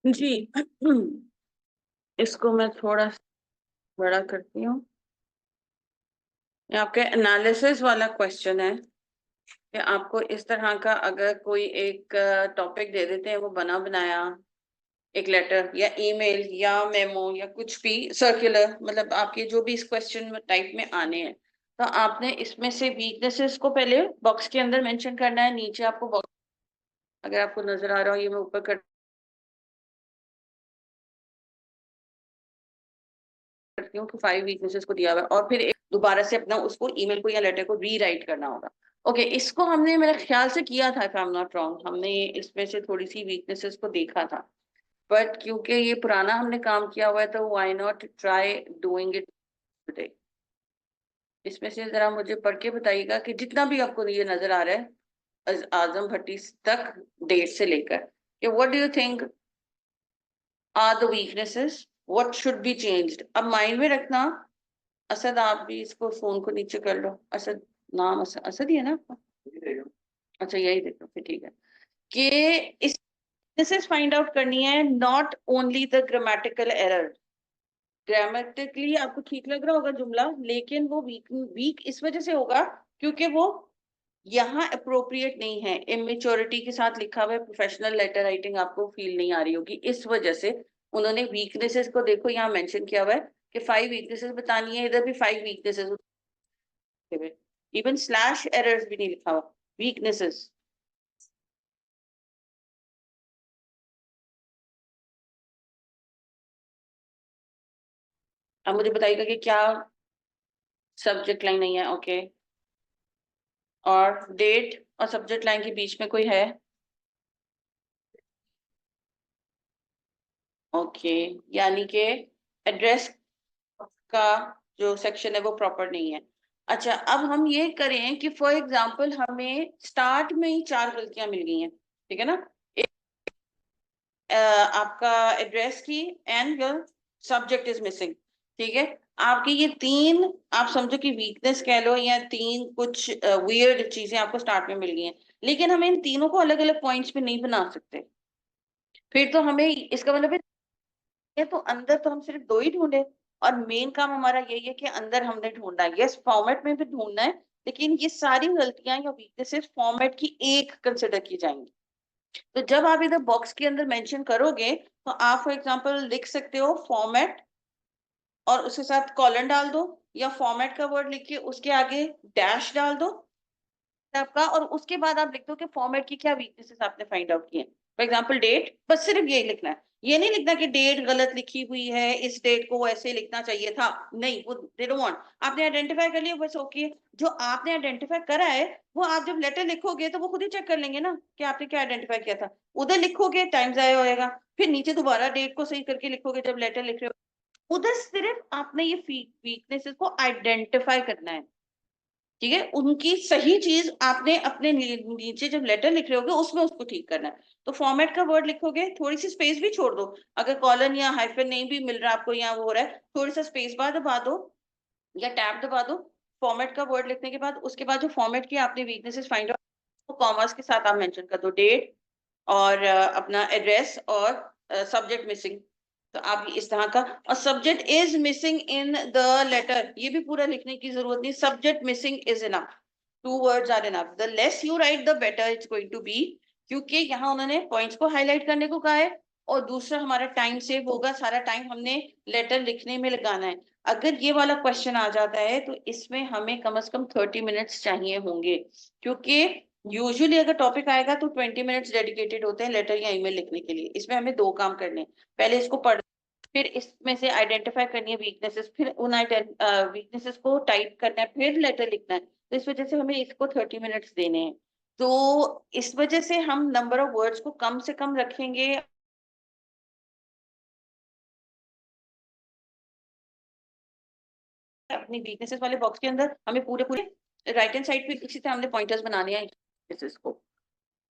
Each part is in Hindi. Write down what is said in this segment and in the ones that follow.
जी। इसको मैं थोड़ा बड़ा करती हूँ। ये आपके एनालिसिस वाला क्वेश्चन है कि आपको इस तरह का अगर कोई एक टॉपिक दे देते हैं, वो बना बनाया एक लेटर या ईमेल या मेमो या कुछ भी सर्कुलर, मतलब आपके जो भी इस क्वेश्चन टाइप में आने हैं, तो आपने इसमें से वीकनेसेस को पहले बॉक्स के अंदर मेंशन करना है। नीचे आपको बॉक्स, अगर आपको नजर आ रहा हो, ये मैं ऊपर करती हूँ कि 5 वीकनेसेस को दिया हुआ है, और फिर दोबारा से अपना उसको ईमेल को या लेटर को रीराइट करना होगा। ओके, इसको हमने मेरे ख्याल से किया था, if I am not wrong, हमने इसमें से थोड़ी सी वीकनेसेस को देखा था। बट क्योंकि ये पुराना हमने काम किया हुआ है, तो why not try doing it today. इसमें से जरा मुझे पढ़ के बताइएगा कि जितना भी आपको ये नजर आ रहा है आजम भट्टी तक, डेट से लेकर, कि what do you think are the weaknesses, what should be changed. अब माइंड में रखना, असद आप भी इसको फोन को नीचे कर लो। असद, नाम असद ही है ना आपका? अच्छा, यही देखो फिर, ठीक है। कि इस दिस फाइंड आउट करनी है, not only the grammatical error. Grammatically आपको ठीक लग रहा होगा जुमला, लेकिन वो वीक वीक इस वजह से होगा क्योंकि वो यहाँ अप्रोप्रिएट नहीं है, इमेच्योरिटी के साथ लिखा हुआ है, प्रोफेशनल लेटर राइटिंग आपको फील नहीं आ रही होगी, इस वजह से उन्होंने वीकनेसेस को देखो यहाँ मेंशन किया हुआ है कि 5 वीकनेसेस बतानी है, इधर भी 5 वीकनेसेस, इवन स्लैश एरर्स भी नहीं लिखा हुआ, वीकनेसेस। अब मुझे बताइएगा कि क्या सब्जेक्ट लाइन नहीं है। ओके, और डेट और सब्जेक्ट लाइन के बीच में कोई है? ओके, यानी कि एड्रेस का जो सेक्शन है वो प्रॉपर नहीं है। अच्छा, अब हम ये करें कि फॉर एग्जांपल हमें स्टार्ट में ही 4 गलतियां मिल गई हैं, ठीक है ना? आपका एड्रेस की and your subject is missing, ठीक है। आपकी ये 3, आप समझो कि वीकनेस कह लो, या 3 कुछ वियर्ड चीजें आपको स्टार्ट में मिल गई हैं, लेकिन हम इन तीनों को अलग अलग पॉइंट्स पे नहीं बना सकते। फिर तो हमें इसका मतलब है, तो अंदर तो हम सिर्फ 2 ही ढूंढे, और मेन काम हमारा यही है कि अंदर हमने ढूंढना है। यस, फॉर्मेट में भी ढूंढना है, लेकिन ये सारी गलतियां या वीकनेसेस फॉर्मेट की एक कंसिडर की जाएंगी। तो जब आप इधर बॉक्स के अंदर मेंशन करोगे, तो आप फॉर एग्जांपल लिख सकते हो फॉर्मेट, और उसके साथ कॉलन डाल दो, या फॉर्मेट का वर्ड लिख के उसके आगे डैश डाल दो आपका, और उसके बाद आप लिख दो कि फॉर्मेट की क्या वीकनेसेस आपने फाइंड आउट किए। फॉर एग्जांपल डेट, बस सिर्फ ये लिखना है। ये नहीं लिखना कि डेट गलत लिखी हुई है, इस डेट को ऐसे लिखना चाहिए था, नहीं, वो दे डोंट वांट। आपने आइडेंटिफाई कर लिया, बस ओके। जो आपने आइडेंटिफाई करा है, वो आप जब लेटर लिखोगे तो वो खुद ही चेक कर लेंगे ना कि आपने क्या आइडेंटिफाई किया था। उधर लिखोगे, टाइम जाया होएगा, फिर नीचे दोबारा डेट को सही करके लिखोगे जब लेटर लिख रहे हो। उधर सिर्फ आपने ये वीकनेसेस को आइडेंटिफाई करना है, ठीक है। उनकी सही चीज आपने अपने नीचे जब लेटर लिख रहे होगे उसमें उसको ठीक करना है। तो फॉर्मेट का वर्ड लिखोगे, थोड़ी सी स्पेस भी छोड़ दो, अगर कॉलन या हाइफन नहीं भी मिल रहा आपको, यहाँ वो हो रहा है, थोड़ी सा स्पेस बार दबा दो या टैब दबा दो फॉर्मेट का वर्ड लिखने के बाद। उसके बाद जो फॉर्मेट की आपने वीकनेसेस फाइंड आउट, तो कॉमर्स के साथ आप मेंशन कर दो डेट और अपना एड्रेस और सब्जेक्ट मिसिंग। तो आप इस तरह का, और subject is missing in the letter, ये भी पूरा लिखने की जरूरत नहीं, subject missing is enough, 2 words are enough, the less you write the better it's going to be, क्योंकि यहाँ उन्होंने पॉइंट्स को हाईलाइट करने को कहा है, और दूसरा हमारा टाइम सेव होगा, सारा टाइम हमने लेटर लिखने में लगाना है। अगर ये वाला क्वेश्चन आ जाता है तो इसमें हमें कम से कम 30 मिनट्स चाहिए होंगे, क्योंकि यूजुअली अगर टॉपिक आएगा तो 20 मिनट्स डेडिकेटेड होते हैं लेटर या ईमेल लिखने के लिए। इसमें हमें 2 काम करने हैं, पहले इसको पढ़, फिर इसमें से आइडेंटिफाई करनी है वीकनेसेस, फिर उन वीकनेसेस को टाइप करना है, फिर लेटर लिखना है। तो इस वजह से हमें इसको 30 मिनट्स देने हैं। तो इस वजह से हम नंबर ऑफ वर्ड्स को कम से कम रखेंगे। अपनी वीकनेसेस वाले बॉक्स के अंदर हमें पूरे पूरे राइट हैंड साइड पे इसी तरह हमने पॉइंटर्स बनाने हैं वीकनेसेस को।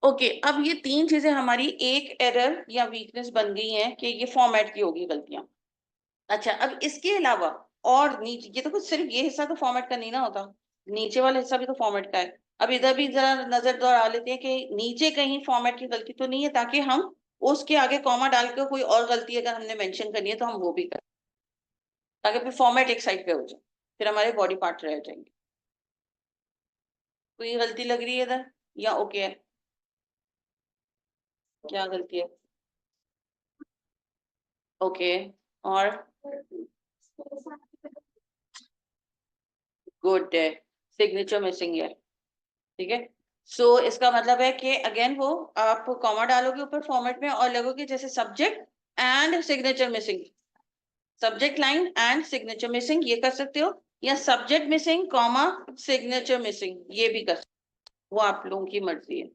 ओके, अब ये 3 चीजें हमारी एक एरर या वीकनेस बन गई हैं कि ये फॉर्मेट की होगी गलतियां। अच्छा, अब इसके अलावा और नीचे, ये तो कुछ सिर्फ ये हिस्सा तो फॉर्मेट का नहीं ना होता, नीचे वाला हिस्सा भी तो फॉर्मेट का है। अब इधर भी जरा नजर दौड़ा लेते हैं कि नीचे कहीं फॉर्मेट की गलती तो नहीं है, ताकि हम उसके आगे कॉमा डाल के कोई और गलती अगर हमने मेंशन करनी है तो हम वो भी करें, ताकि फिर फॉर्मेट एक साइड पे हो जाए, फिर हमारे बॉडी पार्ट रह जाएंगे। कोई गलती लग रही है इधर या ओके है? क्या गलती है? ओके। और गुड है, सिग्नेचर मिसिंग है। ठीक है। सो इसका मतलब है कि अगेन वो आप कॉमा डालोगे ऊपर फॉर्मेट में और लगोगे जैसे subject and signature missing, subject line and signature missing, ये कर सकते हो, या subject missing comma signature missing, ये भी कर सकते हो, वो आप लोगों की मर्जी है।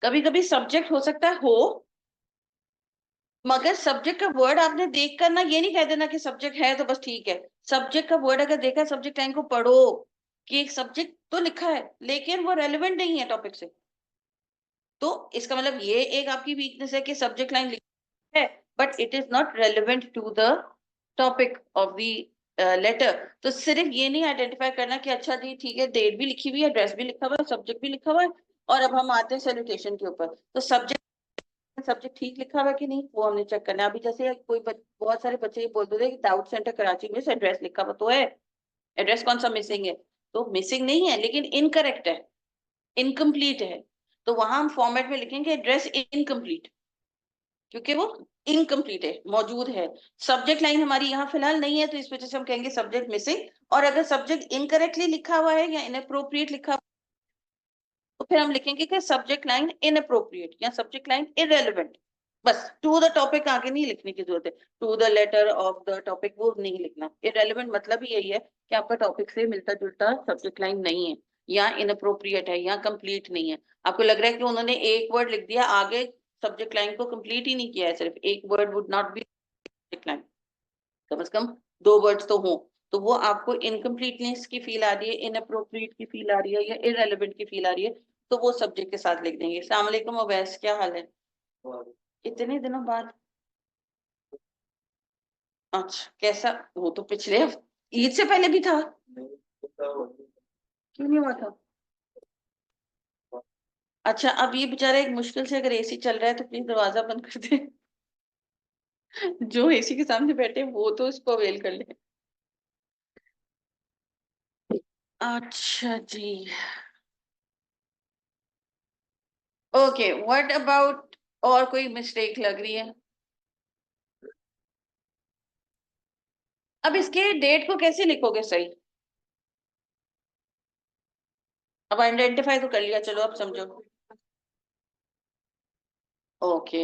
कभी कभी सब्जेक्ट हो सकता है हो, मगर सब्जेक्ट का वर्ड आपने देख कर ना ये नहीं कह देना कि सब्जेक्ट है तो बस ठीक है। सब्जेक्ट का वर्ड अगर देखा सब्जेक्ट लाइन को पढ़ो कि एक सब्जेक्ट तो लिखा है लेकिन वो रेलिवेंट नहीं है टॉपिक से, तो इसका मतलब ये एक आपकी वीकनेस है कि सब्जेक्ट लाइन है but it is not relevant to the topic of the letter. तो सिर्फ ये नहीं आइडेंटिफाई करना कि अच्छा जी ठीक है, डेट भी लिखी हुई है, एड्रेस भी लिखा हुआ है, सब्जेक्ट भी लिखा हुआ है, और अब हम आते हैं सैल्यूटेशन के ऊपर, तो सब्जेक्ट ठीक लिखा हुआ है कि नहीं वो हमने चेक करना है। अभी जैसे बहुत सारे बच्चे ये बोलते थे कि दाऊद सेंटर कराची में एड्रेस लिखा हुआ तो है, एड्रेस कौन सा मिसिंग है? तो मिसिंग नहीं है लेकिन इनकरेक्ट है, इनकम्प्लीट है, तो वहां हम फॉर्मेट में लिखेंगे एड्रेस इनकम्प्लीट, क्योंकि वो इनकम्प्लीट है, मौजूद है। सब्जेक्ट लाइन हमारी यहाँ फिलहाल नहीं है तो इस वजह से हम कहेंगे सब्जेक्ट मिसिंग, और अगर सब्जेक्ट इनकरेक्टली लिखा हुआ है या इनअप्रोप्रिएट लिखा हुआ तो फिर हम लिखेंगे कि सब्जेक्ट लाइन इनअप्रोप्रिएट या सब्जेक्ट लाइन इरेलीवेंट। बस टू द टॉपिक आगे नहीं लिखने की जरूरत है, to the letter of the topic वो नहीं लिखना। इरेलीवेंट मतलब ही यही है कि आपका टॉपिक से मिलता जुलता सब्जेक्ट लाइन नहीं है, या इनअप्रोप्रिएट है, या कंप्लीट नहीं है। आपको लग रहा है कि उन्होंने एक वर्ड लिख दिया आगे, सब्जेक्ट लाइन को कंप्लीट ही नहीं किया है, सिर्फ एक word would not be subject line, कम से कम दो वर्ड्स तो हों, तो वो आपको इनकम्प्लीटनेस की फील आ रही है, इनअप्रोप्रिएट की फील आ रही है, या इरेलीवेंट की फील आ रही है, तो वो सब्जेक्ट के साथ लिख देंगे। अस्सलाम वालेकुम अवैस, क्या हाल है? इतने दिनों बाद? अच्छा कैसा, वो तो पिछले ईद से पहले भी था, क्यों नहीं हुआ था? अच्छा अब ये बेचारा एक मुश्किल से अगर एसी चल रहा है तो प्लीज दरवाजा बंद कर दे। जो एसी के सामने बैठे वो तो इसको अवेल कर ले। अच्छा जी। ओके व्हाट अबाउट, और कोई मिस्टेक लग रही है? अब इसके डेट को कैसे लिखोगे सही? अब आइडेंटिफाई तो कर लिया, चलो अब समझो। Okay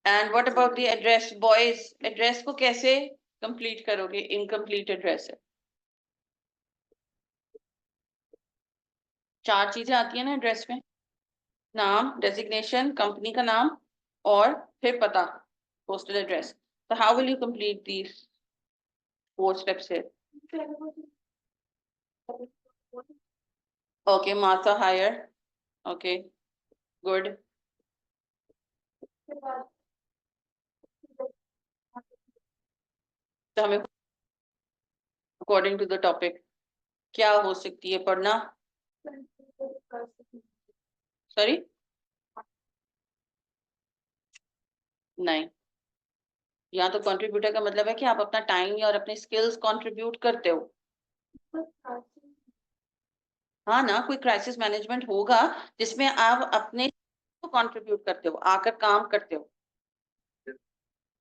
and what about the address boys, address को कैसे कंप्लीट करोगे? इनकम्प्लीट एड्रेस है। चार चीजें आती है ना एड्रेस में, नाम, डेजिग्नेशन, कंपनी का नाम, और फिर पता, पोस्टल एड्रेस। तो how will you complete these four steps है? ओके मार्था हायर, ओके गुड। तो हमें अकॉर्डिंग टू द टॉपिक क्या हो सकती है पढ़ना? सॉरी, नहीं, यहाँ तो कंट्रीब्यूटर का मतलब है कि आप अपना टाइम या और अपने स्किल्स कंट्रीब्यूट करते हो। हाँ ना, कोई क्राइसिस मैनेजमेंट होगा जिसमें आप अपने को कंट्रीब्यूट करते हो, आकर काम करते हो।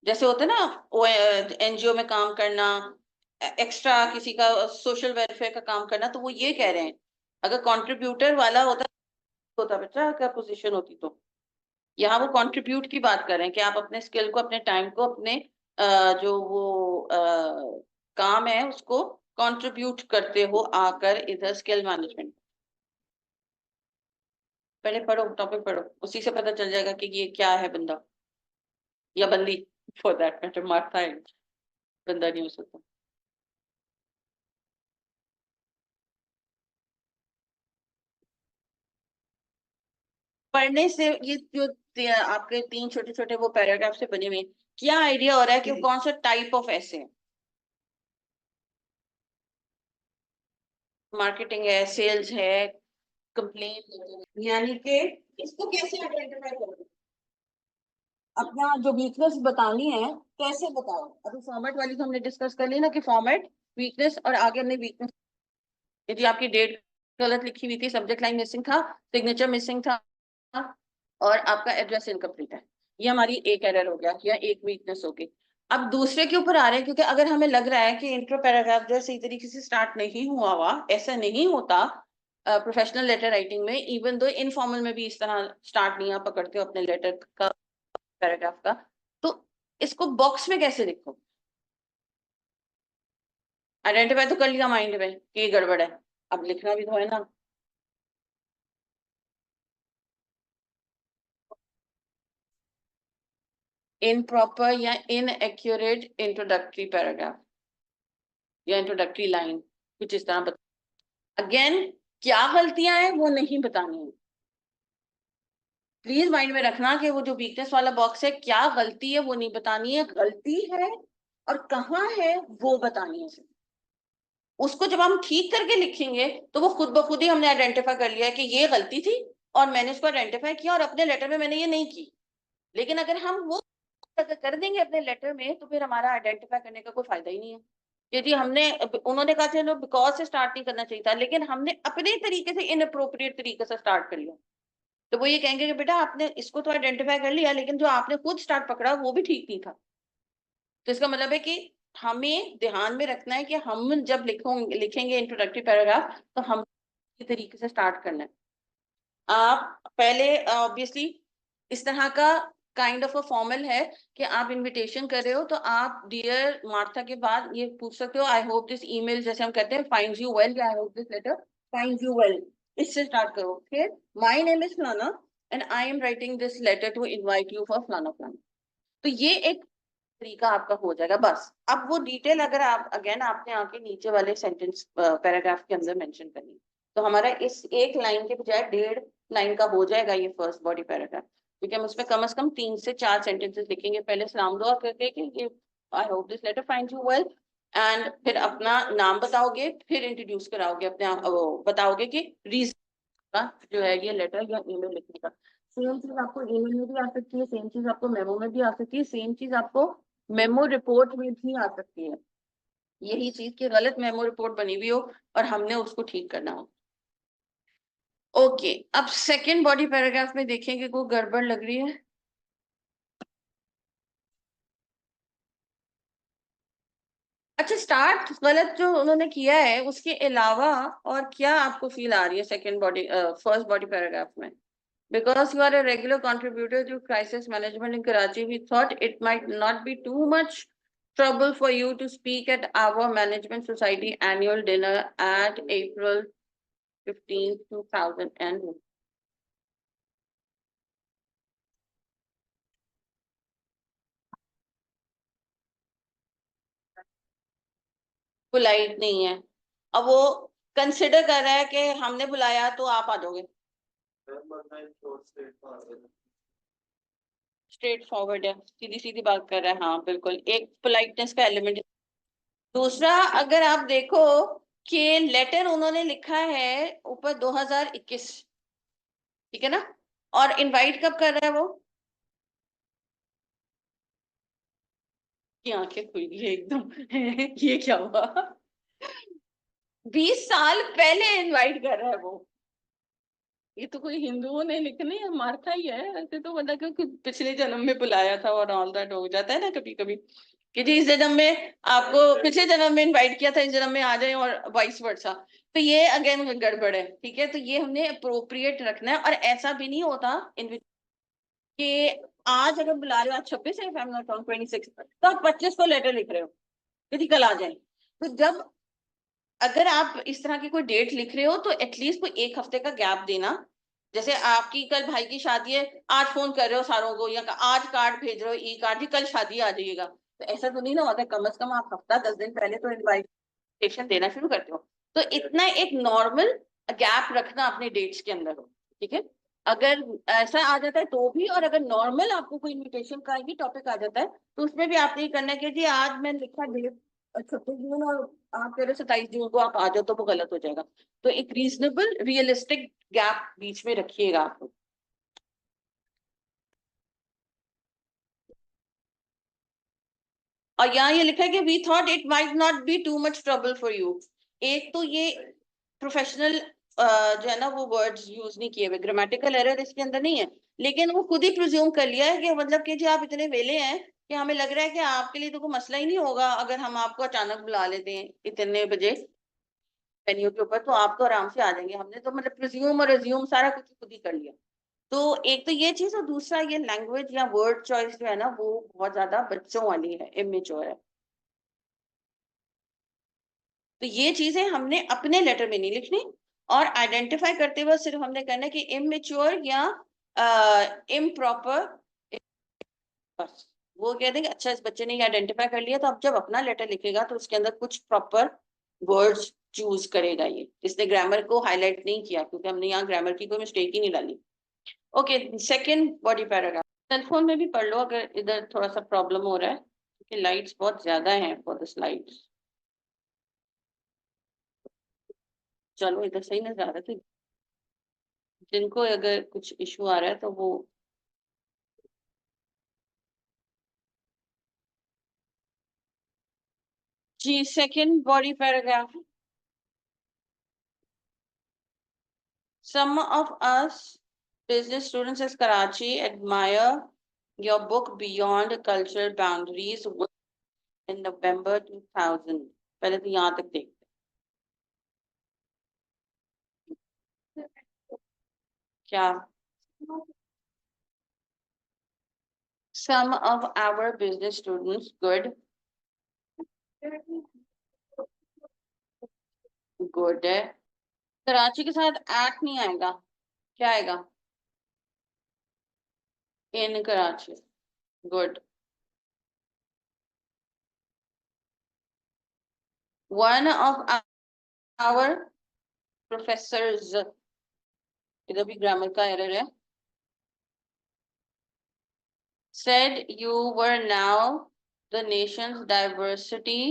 जैसे होता है ना वो एनजीओ में काम करना, एक्स्ट्रा किसी का सोशल वेलफेयर का काम करना, तो वो ये कह रहे हैं अगर कंट्रीब्यूटर वाला होता बेटा क्या पोजीशन होती, तो यहाँ वो कंट्रीब्यूट की बात कर रहे हैं कि आप अपने स्किल को, अपने टाइम को, अपने जो वो काम है उसको कंट्रीब्यूट करते हो आकर इधर स्किल मैनेजमेंट। पहले पढ़ो, टॉपिक पढ़ो, उसी से पता चल जाएगा कि ये क्या है बंदा या बंदी, फॉर दैट मैटर मारता है, बंदा नहीं हो सकता। पढ़ने से ये जो आपके तीन छोटे छोटे वो पैराग्राफ से बने हुए हैं, क्या आइडिया हो रहा है कि कौन सा टाइप ऑफ ऐसे है? मार्केटिंग है, सेल्स है, कंप्लेन, यानी कि इसको कैसे आइडेंटिफाई करोगे, अपना जो वीकनेस बतानी है कैसे बताओ। अभी फॉर्मेट वाली तो हमने डिस्कस कर ली ना कि फॉर्मेट, वीकनेस, और आगे हमने वीकनेस, यदि आपकी डेट गलत लिखी हुई थी, सब्जेक्ट लाइन मिसिंग था, सिग्नेचर मिसिंग था, और आपका एड्रेस इनकम्प्लीट है, ये हमारी एक एरर हो गया या एक वीकनेस होगी। अब दूसरे के ऊपर आ रहे हैं, क्योंकि अगर हमें लग रहा है कि इंट्रो पैराग्राफ जो सही तरीके से स्टार्ट नहीं हुआ, ऐसा नहीं होता प्रोफेशनल लेटर राइटिंग में, इवन दो इनफॉर्मल में भी इस तरह स्टार्ट नहीं आप पकड़ते हो अपने लेटर का, पैराग्राफ का, तो इसको बॉक्स में कैसे लिखो। आइडेंटिफाई तो कर लिया माइंड में कि ये गड़बड़ है, अब लिखना भी तो है ना। इनप्रॉपर या इनएक्यूरेट इंट्रोडक्टरी पैराग्राफ या इंट्रोडक्टरी लाइन, कुछ इस तरह बता, अगेन क्या गलतियां हैं वो नहीं बतानी है। प्लीज माइंड में रखना कि वो जो वीकनेस वाला बॉक्स है, क्या गलती है वो नहीं बतानी है, गलती है और कहाँ है वो बतानी है। उसको जब हम ठीक करके लिखेंगे तो वो खुद ब खुद ही हमने आइडेंटिफाई कर लिया है कि ये गलती थी और मैंने उसको आइडेंटिफाई किया और अपने लेटर में मैंने ये नहीं की। लेकिन अगर हम वो अगर कर देंगे अपने लेटर में तो फिर हमारा आइडेंटिफाई करने का कोई फायदा ही नहीं है। यदि हमने, उन्होंने कहा चलो बिकॉज से स्टार्ट नहीं करना चाहिए था, लेकिन हमने अपने तरीके से इनअप्रोप्रिएट तरीके से स्टार्ट कर लिया, तो वो ये कहेंगे कि बेटा आपने इसको तो आइडेंटिफाई कर लिया लेकिन जो आपने खुद स्टार्ट पकड़ा वो भी ठीक नहीं था। तो इसका मतलब है कि हमें ध्यान में रखना है कि हम जब लिखेंगे इंट्रोडक्टरी पैराग्राफ तो हम इस तरीके से स्टार्ट करना है। आप पहले ऑब्वियसली इस तरह का काइंड ऑफ अ फॉर्मल है कि आप इनविटेशन कर रहे हो तो आप डियर मार्था के बाद ये पूछ सकते हो, आई होप दिस ईमेल, जैसे हम कहते हैं फाइंड्स यू वेल या I hope this letter finds you well, इससे स्टार्ट करो। फिर माय नेम इज फलाना and I am writing this letter to invite you for फलाना फलाना। तो ये एक तरीका आपका हो जाएगा बस। अब वो डिटेल अगर आप अगेन आपने आके नीचे वाले सेंटेंस पैराग्राफ के अंदर मेंशन करनी, तो हमारा इस एक लाइन के बजाय 1.5 लाइन का हो जाएगा ये फर्स्ट बॉडी पैराग्राफ, क्योंकि हम उसमें कम से कम 3 से 4 सेंटेंसेस लिखेंगे, पहले सलाम दुआ करके कि I hope this letter finds you well, and फिर अपना नाम बताओगे, फिर इंट्रोड्यूस कराओगे अपने आप, बताओगे कि रीजन का जो है ये लेटर या ईमेल लिखने का। सेम चीज आपको ईमेल में भी आ सकती है, सेम चीज आपको मेमो में भी आ सकती है, सेम चीज आपको मेमो रिपोर्ट में भी आ सकती है। यही चीज की गलत मेमो रिपोर्ट बनी हुई हो और हमने उसको ठीक करना हो। ओके, अब सेकंड बॉडी पैराग्राफ में देखेंगे कोई गड़बड़ लग रही है। अच्छा, स्टार्ट गलत जो उन्होंने किया है उसके अलावा और क्या आपको फील आ रही है second body first body paragraph में? Because you are a regular contributor to crisis management in Karachi, we thought it might not be too much trouble for you to speak at our management society annual dinner at April 15th, 2001. Polite नहीं है, अब वो कंसिडर कर रहा है कि हमने बुलाया तो आप आ जाओगे। स्ट्रेट फॉरवर्ड है, सीधी सीधी बात कर रहा है, हाँ बिल्कुल, एक पोलाइटनेस का एलिमेंट। दूसरा, अगर आप देखो कि लेटर उन्होंने लिखा है ऊपर 2021, ठीक है ना, और इनवाइट कब कर रहा है वो, की आंखें खुल गई एकदम ये क्या हुआ, 20 साल पहले इनवाइट कर रहा है वो। ये तो कोई हिंदुओं ने लिखनी है, मार्था ही है ऐसे, तो मतलब क्योंकि पिछले जन्म में बुलाया था और ऑल दैट हो जाता है ना कभी कभी, कि जी इस जन्म में आपको पिछले जन्म में इनवाइट किया था, इस जन्म में आ जाए और वाइस वर्सा। तो ये अगेन गड़बड़ है, ठीक है, तो ये हमने अप्रोप्रिएट रखना है। और ऐसा भी नहीं होता कि आज अगर बुला रहे हो, आज 26 है, 26 तो आप 25 को लेटर लिख रहे हो यदि कल आ जाए। तो जब अगर आप इस तरह की कोई डेट लिख रहे हो तो एटलीस्ट कोई 1 हफ्ते का गैप देना। जैसे आपकी कल भाई की शादी है, आज फोन कर रहे हो सारों को, या आज कार्ड भेज रहे हो, ई कार्ड, जी कल शादी आ जाइएगा, तो ऐसा तो नहीं ना होता, कम से कम आप हफ्ता 10 दिन पहले तो इनविटेशन देना शुरू करते हो। तो इतना एक नॉर्मल गैप रखना अपने डेट्स के अंदर हो, ठीक है। अगर ऐसा आ जाता है तो भी, और अगर नॉर्मल आपको कोई इनविटेशन का ही टॉपिक आ जाता है तो उसमें भी आपने ये करना है कि जी आज मैं लिखा डेट 26 जून और आप कह रहे हो 27 जून को आप आ जाओ, तो वो गलत हो जाएगा। तो एक रीजनेबल रियलिस्टिक गैप बीच में रखिएगा आप। और यहाँ ये लिखा है कि we thought it might not be too much trouble for you. एक तो ये प्रोफेशनल जो है ना वो वर्ड्स यूज नहीं किए हुए, ग्रामेटिकल एरर इसके अंदर नहीं है, लेकिन वो खुद ही प्रिज्यूम कर लिया है कि मतलब कि जी आप इतने वेले हैं कि हमें लग रहा है कि आपके लिए तो कोई मसला ही नहीं होगा अगर हम आपको अचानक बुला लेते हैं इतने बजे वेन्यू के ऊपर, तो आप तो आराम से आ जाएंगे। हमने तो मतलब प्रिज्यूम और रिज्यूम सारा कुछ खुद ही कर लिया। तो एक तो ये चीज, और दूसरा ये लैंग्वेज या वर्ड चॉइस जो है ना वो बहुत ज्यादा बच्चों वाली है, इमेच्योर है। तो ये चीजें हमने अपने लेटर में नहीं लिखनी, और आइडेंटिफाई करते हुए सिर्फ हमने करना है कि इमेच्योर या इम्प्रॉपर, बस। वो कह देंगे अच्छा इस बच्चे ने ये आइडेंटिफाई कर लिया, तो अब जब अपना लेटर लिखेगा तो उसके अंदर कुछ प्रॉपर वर्ड्स चूज करेगा। ये इसने ग्रामर को हाईलाइट नहीं किया क्योंकि हमने यहाँ ग्रामर की कोई मिस्टेक ही नहीं डाली। Okay, second body paragraph. Cellphone में भी पढ़ लो अगर इधर थोड़ा सा प्रॉब्लम हो रहा है, क्योंकि लाइट्स बहुत ज्यादा हैं फॉर द स्लाइड्स। चलो इधर सही नजर आ रहा था, जिनको अगर कुछ इशू आ रहा है तो वो। जी, second body paragraph. Some of us business students as Karachi admire your book Beyond Cultural Boundaries in November 2000। पहले तो यहाँ तक देखते हैं। क्या? Some of our business students, good, good है। कराची के साथ एट नहीं आएगा, क्या आएगा? In Karachi, good. One of our professors, इधर भी ग्रामर का एरर है, said you were now the nation's diversity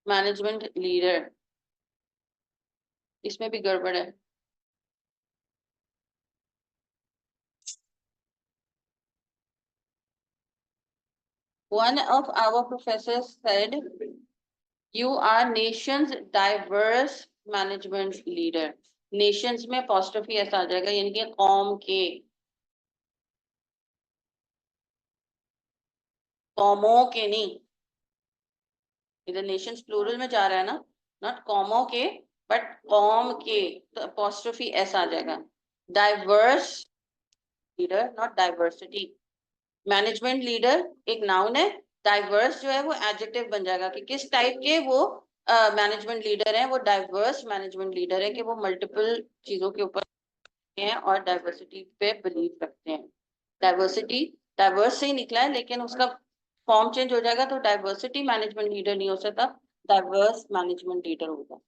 management leader। इसमें भी गड़बड़ है। One of our professors said you are nation's diverse management leader। nations में apostrophe ऐसा आ जाएगा, यानी कि कौम के, कौमों के नहीं। इधर नेशंस प्लूरल में जा रहा है ना, नॉट कौमों के बट कौम के, तो apostrophe ऐसा आ जाएगा। Diverse leader, not diversity. Management leader एक नाउन है, डाइवर्स जो है वो एडजेक्टिव बन जाएगा कि किस टाइप के वो मैनेजमेंट लीडर हैं। वो डाइवर्स मैनेजमेंट लीडर है कि वो मल्टीपल चीजों के ऊपर हैं और डाइवर्सिटी पे बिलीव रखते हैं। डाइवर्सिटी डाइवर्स से ही निकला है, लेकिन उसका फॉर्म चेंज हो जाएगा तो डाइवर्सिटी मैनेजमेंट लीडर नहीं हो सकता, डाइवर्स मैनेजमेंट लीडर होगा।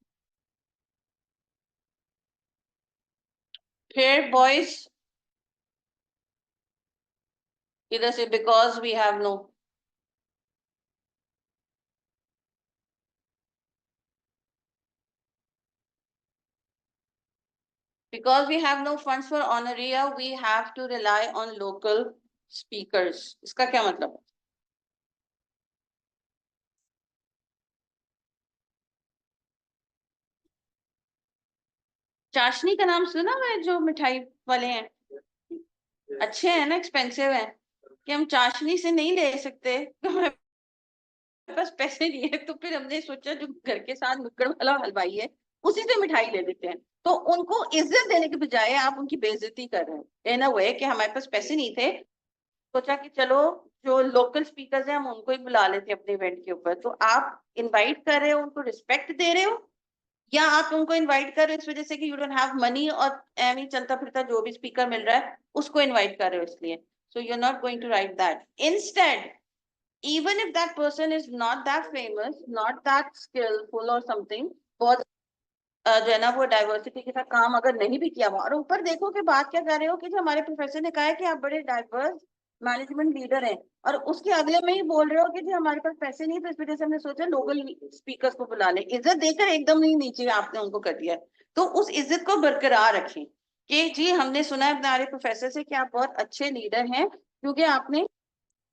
फिर बॉयज, इधर से because we have no, because we have no funds for honoraria, we have to rely on local speakers। इसका क्या मतलब है? चाशनी का नाम सुना है, जो मिठाई वाले हैं, अच्छे हैं ना, एक्सपेंसिव है, कि हम चाशनी से नहीं ले सकते तो हमारे पास पैसे नहीं है, तो फिर हमने सोचा जो घर के साथ नुक्कड़ वाला हलवाई है उसी से मिठाई ले लेते हैं। तो उनको इज्जत देने के बजाय आप उनकी बेइज्जती कर रहे हैं इन अ वे कि हमारे पास पैसे नहीं थे, सोचा कि चलो जो लोकल स्पीकर्स हैं हम उनको ही बुला लेते हैं अपने इवेंट के ऊपर। तो आप इनवाइट कर रहे हो, उनको रिस्पेक्ट दे रहे हो, या आप उनको इनवाइट कर रहे हो इस वजह से कि यू डोंट हैव मनी और एम ही चलता फिरता जो भी स्पीकर मिल रहा है उसको इनवाइट कर रहे हो इसलिए। So you are not going to write that. Instead, even if that person is not that famous, not that skillful or something, बहुत जो है ना वो डाइवर्सिटी के साथ काम अगर नहीं भी किया हुआ, और ऊपर देखो कि बात क्या कर रहे हो कि जो हमारे प्रोफेसर ने कहा है कि आप बड़े डाइवर्स मैनेजमेंट लीडर है और उसके अगले में ही बोल रहे हो कि जी हमारे पास पैसे नहीं, तो इस वजह से हमने सोचा लोकल स्पीकर्स को बुला ले। इज्जत देकर एकदम ही नीचे आपने उनको कर दिया है। तो उस इज्जत को बरकरार रखें कि जी हमने सुना है हमारे प्रोफेसर से कि आप बहुत अच्छे लीडर हैं, क्योंकि आपने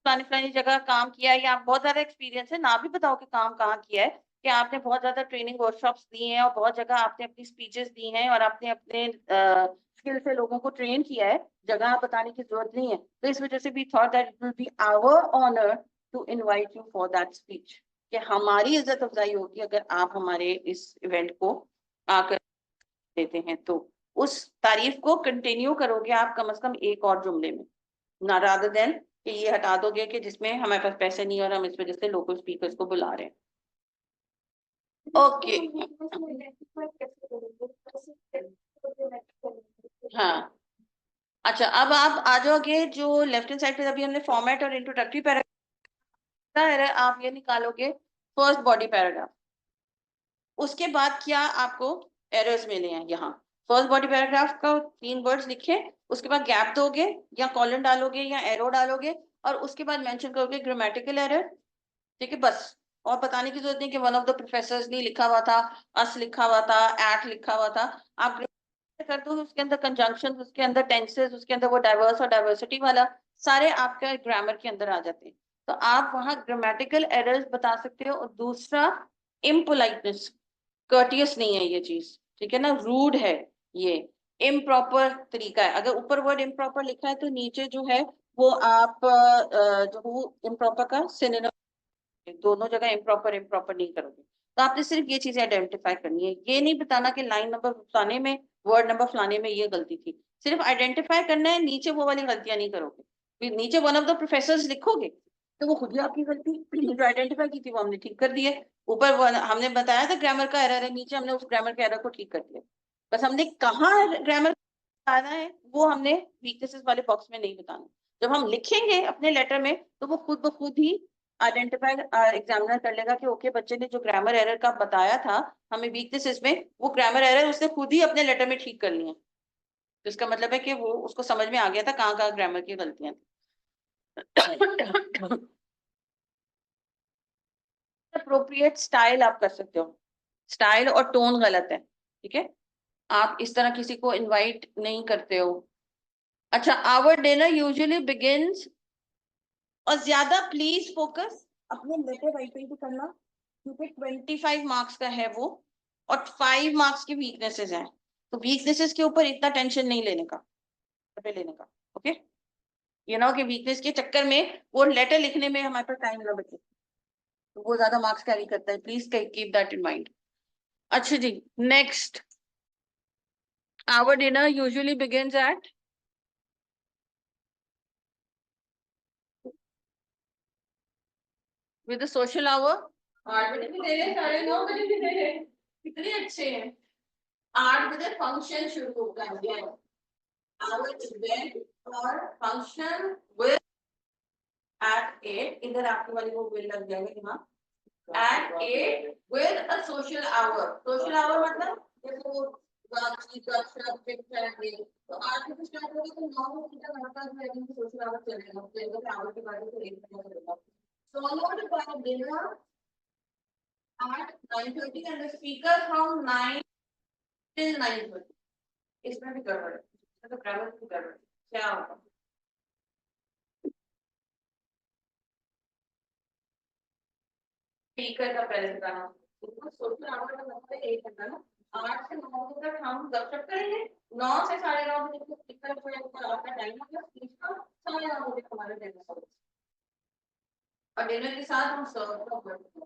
फलानी फलानी जगह काम किया है या आप बहुत ज्यादा एक्सपीरियंस है, ना भी बताओ कि काम कहाँ किया है, कि आपने बहुत ज्यादा ट्रेनिंग वर्कशॉप्स दी हैं और बहुत जगह आपने अपनी स्पीचेस दी हैं और आपने अपने स्किल से लोगों को ट्रेन किया है, जगह बताने की जरूरत नहीं है। तो इस वजह से भी thought that it will be our honour to invite you for that speech, कि हमारी इज्जत अफजाई होगी अगर आप हमारे इस इवेंट को आकर देते हैं। तो उस तारीफ को कंटिन्यू करोगे आप कम से कम एक और जुमले में, ना रादर देन कि ये हटा दोगे कि जिसमें हमारे पास पैसे नहीं और हम इस वजह से लोकल स्पीकर्स को बुला रहे हैं। ओके हाँ, अच्छा अब आप आ जाओगे जो लेफ्ट हैंड साइड पे, अभी हमने फॉर्मेट और इंट्रोडक्टरी पैराग्राफ, आप ये निकालोगे फर्स्ट बॉडी पैराग्राफ। उसके बाद क्या आपको एरर्स मिले हैं यहाँ, फर्स्ट बॉडी पैराग्राफ का 3 वर्ड्स लिखे, उसके बाद गैप दोगे या कॉलन डालोगे या एरो डालोगे और उसके बाद मेंशन करोगे ग्रामेटिकल एरर, ठीक है बस। और बताने की जरूरत नहीं कि वन ऑफ द प्रोफेसर्स ने लिखा हुआ था, अस लिखा हुआ था, एट लिखा हुआ था। आप कर दो उसके अंदर कंजंक्शन, उसके अंदर टेंसेस, उसके अंदर वो डाइवर्स और डाइवर्सिटी वाला सारे आपके ग्रामर के अंदर आ जाते हैं। तो आप वहां ग्रामेटिकल एरर्स बता सकते हो। और दूसरा इम्पोलाइटनेस, कर्टियस नहीं है ये चीज, ठीक है ना, रूड है, ये इम्प्रॉपर तरीका है। अगर ऊपर वर्ड इम्प्रॉपर लिखा है तो नीचे जो है वो आप जो इम्प्रॉपर का सिनोनिम, दोनों जगह इम्प्रॉपर इम्प्रॉपर नहीं करोगे। तो आपने सिर्फ ये चीजें आइडेंटिफाई करनी है, ये नहीं बताना कि लाइन नंबर फलाने में वर्ड नंबर फलाने में ये गलती थी, सिर्फ आइडेंटिफाई करना है, नीचे वो वाली गलतियां नहीं करोगे। फिर नीचे वन ऑफ द प्रोफेसर्स लिखोगे तो वो खुद ही आपकी गलती जो आइडेंटिफाई की थी वो हमने ठीक कर दी है। ऊपर हमने बताया था ग्रामर का एरर है, नीचे हमने उस ग्रामर के एरर को ठीक कर दिया। बस हमने कहाँ ग्रामर बताना है वो हमने वीकनेसेस वाले बॉक्स में नहीं बताना। जब हम लिखेंगे अपने लेटर में तो वो खुद ब खुद ही आइडेंटिफाई एग्जामिनर कर लेगा कि ओके बच्चे ने जो ग्रामर एरर का बताया था हमें वीकनेसेस में, वो ग्रामर एरर उसने खुद ही अपने लेटर में ठीक कर लिया। तो इसका मतलब है कि वो उसको समझ में आ गया था कहाँ कहाँ ग्रामर की गलतियां थी। अप्रोप्रिएट स्टाइल आप कर सकते हो, स्टाइल और टोन गलत है, ठीक है, आप इस तरह किसी को इनवाइट नहीं करते हो। अच्छा, आवर डिनर यूजुअली बिगिंस, और ज्यादा प्लीज फोकस अपने लेटर राइटिंग पे करना, क्योंकि 25 मार्क्स का है वो और 5 मार्क्स की वीकनेसेस हैं। तो वीकनेसेस के ऊपर इतना टेंशन नहीं लेने का, लेने का, ओके। ये ना हो कि वीकनेस के चक्कर में वो लेटर लिखने में हमारे पास टाइम ना बचे, तो वो ज्यादा मार्क्स कैरी करता है, please keep that in mind. अच्छा जी, next, our dinner usually begins at, with social hour. 8 बजे भी दे रहे, 9:30 भी दे रहे, कितने अच्छे हैं। 8 बजे फंक्शन शुरू होता है, आवर इवेंट और फंक्शन विद एट 8, इधर आपके वाली वो विल लग जाएगा यहाँ at 8 with a social hour. Social hour मतलब जैसे वो बातचीत गपशप चिट-चैट, तो 8 बजे स्टार्ट होगी तो 9 बजे तक हमारे पास रहेंगे सोशल आवर चलेगा, तो आवर के बाद तो 1 बजे चलेगा। followed by dinner at 9:30 and the speaker from 9 till 9:30। इसमें भी गड़बड़ है, इसमें तो ग्रामर की गड़बड़ है। क्या होगा, स्पीकर का पहले बताना, सोशल आवर का मतलब है 1 घंटा ना, 8 से 9 बजे तक हम गपशप करेंगे, 9 से 9:30 बजे तक स्पीकर को आपका टाइम होगा, स्पीच का 9:30 बजे हमारा डिनर होगा और डिनर के साथ हम सर्व करेंगे।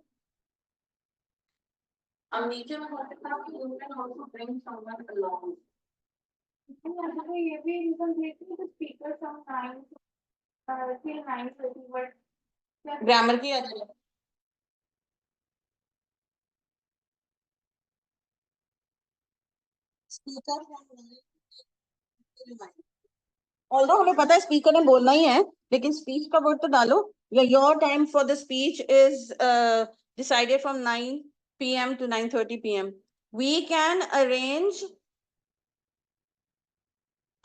हम नीचे में होते था कि you can also bring someone along. ये भी रीजन देती है कि speaker some time till 9:30 but grammar की है। स्पीकर ऑल्दो हमें पता है स्पीकर ने बोलना ही है, लेकिन स्पीच का वर्ड तो डालो, या your time for the speech is decided from 9 p.m. to 9:30 p.m. We can arrange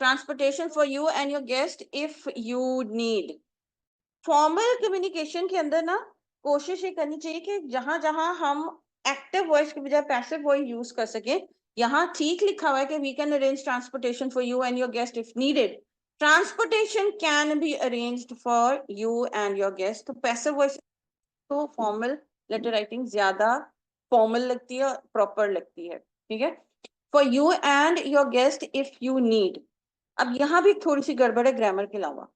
transportation for you and your guest if you need, formal communication के अंदर ना कोशिश ये करनी चाहिए कि जहां जहां हम एक्टिव वॉइस के बजाय पैसिव वॉइस यूज कर सके, यहाँ ठीक लिखा हुआ है कि we can arrange transportation for you and your guest if needed. Transportation can be arranged for you and your guest. तो पैसिव वॉइस तो फॉर्मल लेटर राइटिंग ज्यादा फॉर्मल लगती है, प्रॉपर लगती है, ठीक है। For you and your guest if you need. अब यहाँ भी थोड़ी सी गड़बड़ है ग्रामर के अलावा।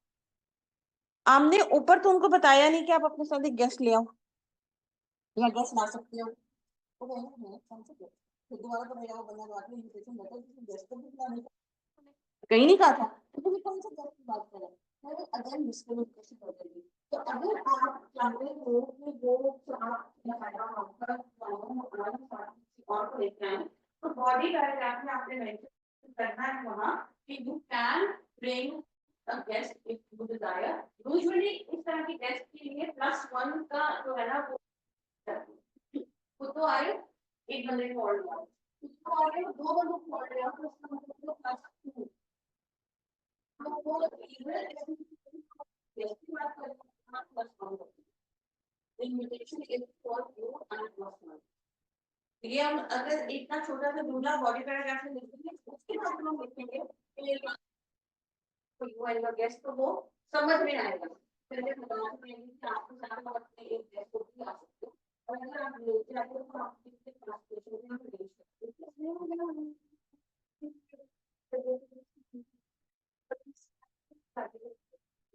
आपने ऊपर तो उनको बताया नहीं कि आप अपने साथ एक गेस्ट ले आओ या गेस्ट ला सकते हो, तो वो है समझ सकते हो। फिर दोबारा तो मेरा वो बंदा रात में इनविटेशन लेटर किसी गेस्ट को भी बुलाने का कहीं नहीं कहा था, तो तुम्हें कौन सा गेस्ट की बात कर रहे हैं। मैं अगेन मिसकम्युनिकेशन हो जाएगी। तो अगर आप चाहते हो कि वो आप लगाया आपका और को देखना है, तो बॉडी पैराग्राफ में आपने मेंशन करना है वहां कि you can bring a guest if you desire. Usually इस तरह के गेस्ट के लिए +1 का जो है ना वो तो आए, एक बंदे को और लिया, उसको आए दो बंदों को और लिया, तो उसका मतलब +2। तो वो इधर गेस्ट की बात करें +1 invitation is for you and +1। ये हम अगर इतना छोटा सा जुमला बॉडी पैराग्राफ में लिखेंगे, उसके बाद हम लिखेंगे यू एंड योर गेस्ट, तो वो समझ में आएगा। पहले बताना चाहिए कि आपके साथ आप अपने एक गेस्ट को भी आ सकते हो, और अगर आप लेके आते हो तो आप किसके पास स्टेशन में भेज सकते हो।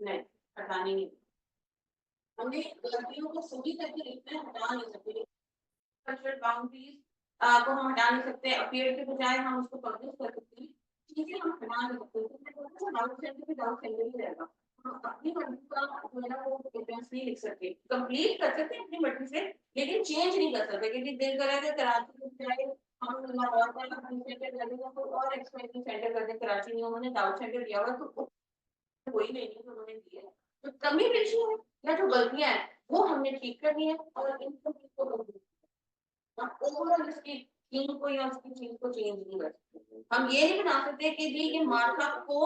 नहीं, हटानी नहीं, हमें गलतियों को सही करके लिखना है, हटा नहीं सकते। बाउंड्रीज को हम हटा नहीं सकते, अपीयर के बजाय हम उसको पब्लिश कर सकते हैं, चीजें हम हटा नहीं सकते। डाउट सेंटर पे डाउट सेंटर ही रहेगा, हम अपनी मर्जी का जो है ना वो एड्रेस नहीं लिख सकते। कंप्लीट कर सकते हैं अपनी मर्जी से, लेकिन चेंज नहीं कर सकते, क्योंकि दिल करा कि कराची के बजाय हम लाहौर का सेंटर कर देंगे, कोई और एक्सपेंसिव सेंटर कर दें कराची में, उन्होंने डाउट सेंटर दिया हुआ तो कोई नहीं उन्होंने दिया है। तो कमी पेशी है या जो गलतियां हैं वो हमने ठीक करनी है, और इनको ओवरऑल इसकी थीम को या उसकी चीज को चेंज नहीं कर सकते। हम ये नहीं बना सकते कि जी ये मार्कअप को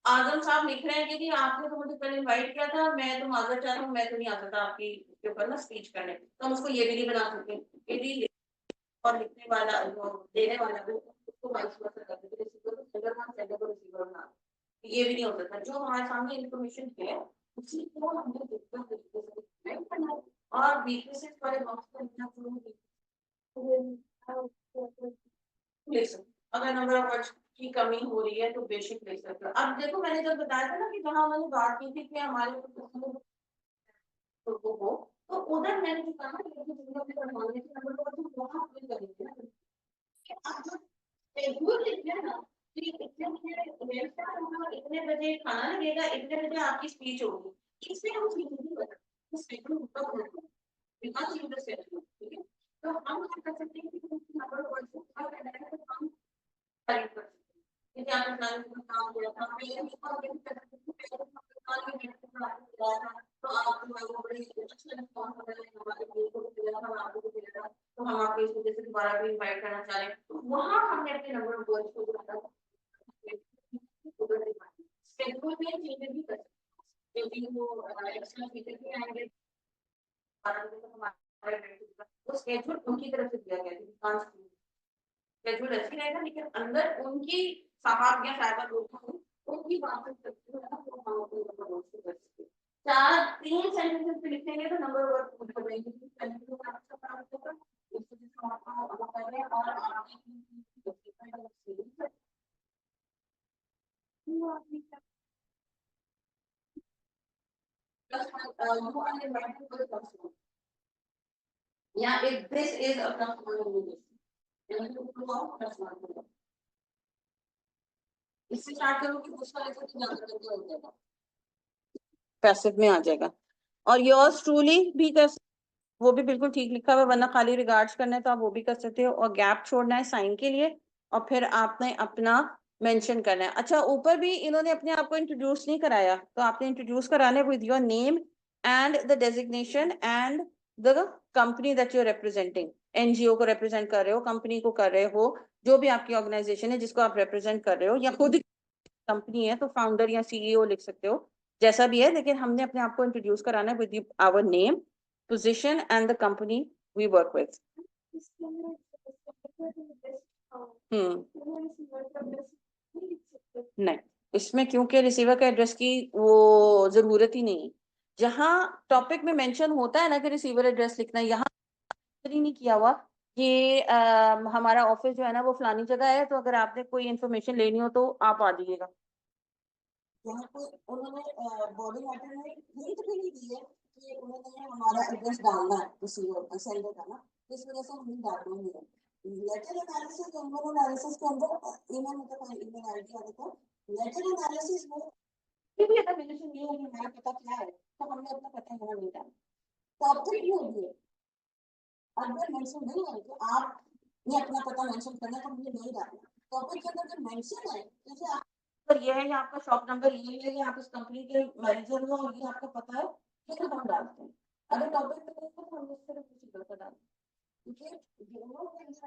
आजम साहब लिख रहे हैं कि जी आपने तो मुझे कल इनवाइट किया था, मैं तो माजर चाहता हूँ, मैं तो नहीं आ सकता आपकी उसके ऊपर ना स्पीच करने, तो हम उसको ये भी नहीं बना सकते कि जी और लिखने वाला जो देने वाला वो उसको वाइस वर्सा कर देते, रिसीवर को सेंडर ना, सेंडर को रिसीवर ना, ये भी नहीं हो सकता। जो हमारे सामने इंफॉर्मेशन है उसी को हमने डिफरेंट तरीके से एक्सप्लेन करना है, और वीकनेसेस वाले बॉक्स को लिखना शुरू लिख सकते। अगर नंबर ऑफ वर्ड्स की कमी हो रही है तो बेसिक लिख सकते हो। अब देखो मैंने जब बताया था ना कि जहां उन्होंने बात की थी कि हमारे तो हो, तो उधर मैंने जो कहा कि नंबर ऑफ वहां फिल करेंगे ना, कि आप जो शेड्यूल लिख रहे हैं ना कि इतने बजे इतने बजे खाना लगेगा, इतने बजे आपकी स्पीच होगी, इससे हम चीज नहीं बता शेड्यूल होता है बिकॉज यू द शेड्यूल, ठीक है। तो हम क्या कर सकते हैं कि नंबर ऑफ वर्ड्स को हम तारीफ कर सकते हैं कि क्या प्लान में काम किया था, पहले भी काम नहीं कर सकते थे, पहले हम प्लान में बैठ के बात किया था, तो आप हमारे बड़े अच्छे रिस्पॉन्स हो रहे हैं, हमारे ग्रुप को दिया था, आपको भी दिया था, तो हम आपको इस वजह से दोबारा भी इनवाइट करना चाह रहे हैं। तो वहां हमने अपने नंबर ऑफ वर्ड्स को जो है शेड्यूल में चेंजेस भी कर सकते हैं, क्योंकि वो एक्स्ट्रा फीचर भी आएंगे, वो शेड्यूल उनकी तरफ से दिया गया है, शेड्यूल अच्छी रहेगा, लेकिन अंदर उनकी साहब या साहिबा लोग हों, उनकी बात करते हैं ना, तो हम अपने नंबर वर्ड से कर सकते हैं। चार 3 सेंटेंसेस पे लिखेंगे तो नंबर वर्ड मतलब रहेंगे, सेंटेंस का अच्छा काम होगा, इस वजह से हम आपको अलग कर रहे हैं, और आपकी या if this is a इससे स्टार्ट करो कि दूसरा लेकर तो ज्यादा करके हो जाएगा, पैसिव में आ जाएगा। और योर्स ट्रूली भी कर, वो भी बिल्कुल ठीक लिखा हुआ है, वरना खाली रिगार्ड्स करना है तो आप वो भी कर सकते हो, और गैप छोड़ना है साइन के लिए, और फिर आपने अपना मेंशन करना है। अच्छा ऊपर भी इन्होंने अपने आप को इंट्रोड्यूस नहीं कराया, तो आपने इंट्रोड्यूस कराना है with your name and the designation and the company that you are representing. NGO को रिप्रेजेंट कर रहे हो, कंपनी को कर रहे हो, जो भी आपकी ऑर्गेनाइजेशन है जिसको आप रिप्रेजेंट कर रहे हो, या खुद कंपनी है तो फाउंडर या सीईओ लिख सकते हो, जैसा भी है, लेकिन हमने अपने आप को इंट्रोड्यूस कराना है with our name, position and the company we work with. नहीं, इसमें क्योंकि रिसीवर का एड्रेस की वो जरूरत ही नहीं है। जहाँ टॉपिक में मेंशन होता है ना कि रिसीवर एड्रेस लिखना, यहाँ ही नहीं किया हुआ कि हमारा ऑफिस जो है ना वो फलानी जगह है, तो अगर आपने कोई इन्फॉर्मेशन लेनी हो तो आप आ जाइएगा। यहाँ पे उन्होंने बॉडी लेटर में हिंट भी नहीं दी है कि उन्होंने हमारा एड्रेस डालना है रिसीवर सेंडर का ना, इस वजह से हम डाल देंगे। लेटर एनालिसिस, ईमेल एनालिसिस के अंदर ईमेल मतलब ईमेल आईडी आ जाता है। लेटर एनालिसिस में भी अगर मेंशन नहीं है कि हमारा पता क्या है, तो हमने अपना पता यहाँ नहीं डाला। टॉपिक जो है अगर मेंशन नहीं है तो आप ये अपना पता मेंशन करना, तो मुझे नहीं डालना। टॉपिक के अंदर जब मेंशन है, जैसे आप ये है या आपका शॉप नंबर ये है या आप इस कंपनी के मैनेजर हो और ये आपका पता है, फिर हम डालते हैं। अगर टॉपिक पे नहीं है तो हम इस तरह कुछ गलत डालते हैं, क्योंकि दोनों के इसके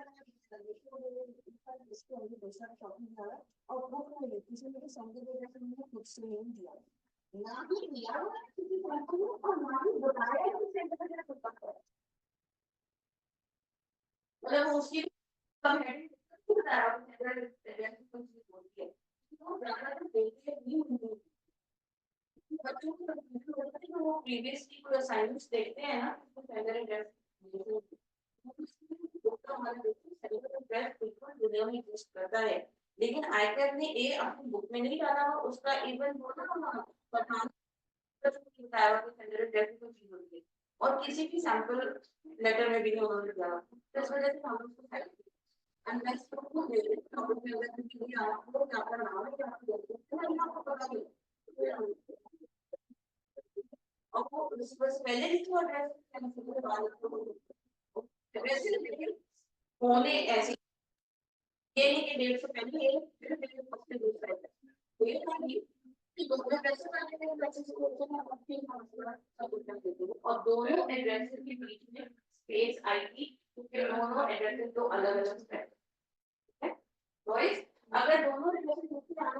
अंदर दूसरा शॉपिंग जा रहा है और वो किसी ने संदेह जैसे मैंने खुद से नहीं दिया, ना ही दिया किसी कंपनी और ना ही बताया कि सेंटर का खुद का है, मतलब उसकी कम हेडिंग बताया अगर एजेंसी कुछ बोलती है तो ज्यादा तो देखते नहीं होंगे बच्चों को। वो प्रीवियसली कोई असाइनमेंट्स देखते हैं ना तो सेंटर एड्रेस करता है, लेकिन आयकर ने ए अपनी बुक में नहीं डाला हुआ, उसका इवन वो ना पठान बताया हुआ कि सेंटर एड्रेस को चीज होती है और किसी भी सैंपल लेटर में भी नहीं उन्होंने दिया, तो इस वजह से हम उसको अनलेस को दे दे तो वो भी अगर किसी भी आपको क्या करना है क्या आपको पता नहीं और वो बस पहले ही तो एड्रेस होने ऐसे ये नहीं कि डेट से पहले ये फिर हफ्ते दूसरा ये नहीं कि दोनों एड्रेस वाले के मैसेज को हम अपने सब उत्तर देते हैं और दोनों एड्रेस के बीच में स्पेस आएगी क्योंकि दोनों एड्रेस तो अलग अलग है। वॉइस अगर दोनों एड्रेस दूसरे आना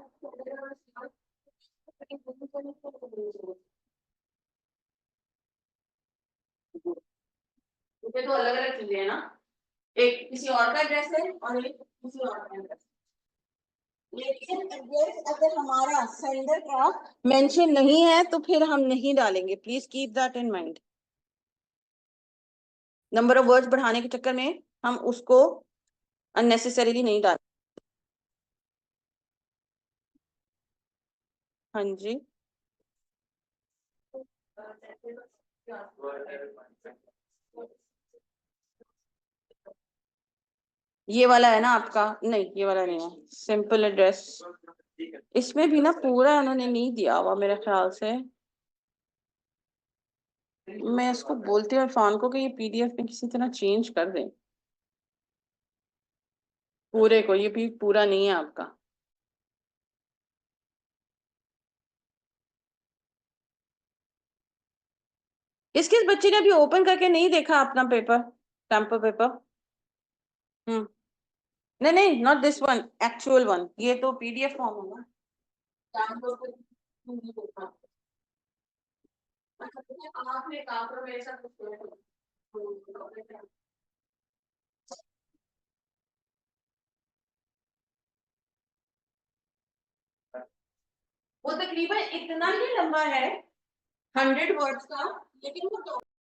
तो अलग अलग चीजें है ना, एक किसी और का एड्रेस है और एक किसी और का एड्रेस, लेकिन एड्रेस अगर हमारा सेंडर का मेंशन नहीं है तो फिर हम नहीं डालेंगे। Please keep that in mind. Number of words बढ़ाने के चक्कर में हम उसको अननेसेसरीली नहीं डालें। हाँ जी, ये वाला है ना आपका? नहीं, ये वाला नहीं है, सिंपल एड्रेस। इसमें भी ना पूरा उन्होंने नहीं दिया हुआ मेरे ख्याल से। मैं इसको बोलती हूँ इरफान को कि ये पीडीएफ में किसी तरह चेंज कर दें पूरे को, ये भी पूरा नहीं है आपका। किस किस बच्चे ने अभी ओपन करके नहीं देखा अपना पेपर, सैंपल पेपर? हम्म, नहीं नहीं, not this one, actual one, ये तो पीडीएफ फॉर्म होगा। सैंपल पे नहीं देखा। अच्छा, आपने काम पर मेरे साथ कुछ वो तकरीबन इतना ही लंबा है, 100 वर्ड्स का, लेकिन वो